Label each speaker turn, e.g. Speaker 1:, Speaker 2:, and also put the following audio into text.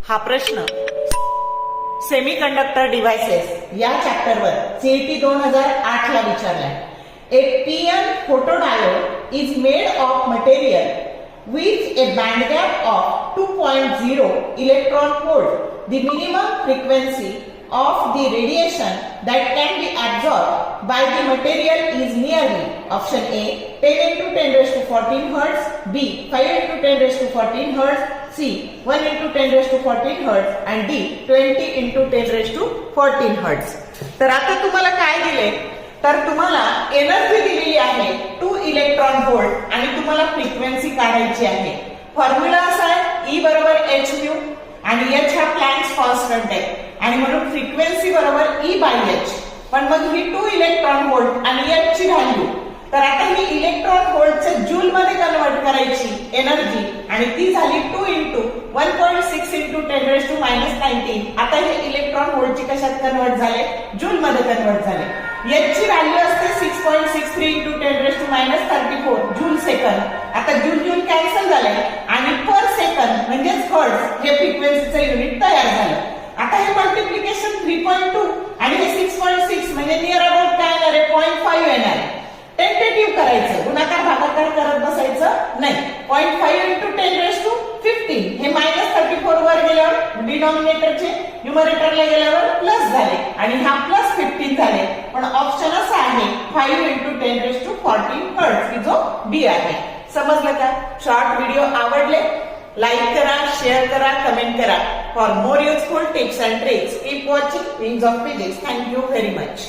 Speaker 1: हा प्रश्न semiconductor devices या चॅप्टरवर सीईटी 2008 ला विचारलाय. ए PN photodiode is made of material with a band gap of 2.0 electron volt. The minimum frequency of the radiation that can be absorbed by the material is nearly option A 10 into 10 raised to 14 hertz, B 5 into 10 raised to 14 hertz, C 1 into 10 raised to 14 hertz and D 20 into 10 raised to 14 hertz. तर आता तुम्हाला काय दिले, तर तुम्हाला energy दिलेली आहे 2 electron volt आणि तुम्हाला फ्रिक्वेन्सी काढायची आहे. फॉर्म्युला असा आहे E बरोबर h म्यू आणि h हा प्लँक्स कॉन्स्टंट आहे आणि म्हणून फ्रिक्वेन्सी बरोबर E बाय h. पण मग ही 2 इलेक्ट्रॉन व्होल्ट आणि h ची व्हॅल्यू, तर आता ही इलेक्ट्रॉन व्होल्टचे जूल मध्ये कन्वर्ट करायची एनर्जी आणि ती झाली 2 into 1.6 into 10 raised to -19. आता हे इलेक्ट्रॉन व्होल्टची कशात कन्वर्ट झाले, जूल मध्ये कन्वर्ट झाले. h ची व्हॅल्यू असते 6.63 into 10 raised to -34 joule second. आता जूल जूल कॅन्सल झाले आणि पर सेकंद म्हणजेच हर्ट्झ हे फ्रिक्वेन्सीचं युनिट तयार झालं. आता हे मल्टिप्लिकेशन 3.2 आणि हे 6.6 म्हणजे नियर अबाउट काय येणार आहे, 0.5 येणार आहे. टेंटेटिव्ह करायचं, गुणाकार भागाकार करत बसायचं नाही. 0.5 into 10 raised to 15 हे -34 वर गेल्यावर डिनॉमिनेटरचे न्यूमरेटरला गेल्यावर प्लस झाले आणि हा प्लस 15 झाले. पण ऑप्शन असा आहे 5 into 10 raised to 14 हर्ट्झ की जो बी आहे. समजलं का? शॉर्ट व्हिडिओ आवडले लाईक करा, शेअर करा, कमेंट करा. For more useful tips and tricks keep watching wings of physics. Thank you very much.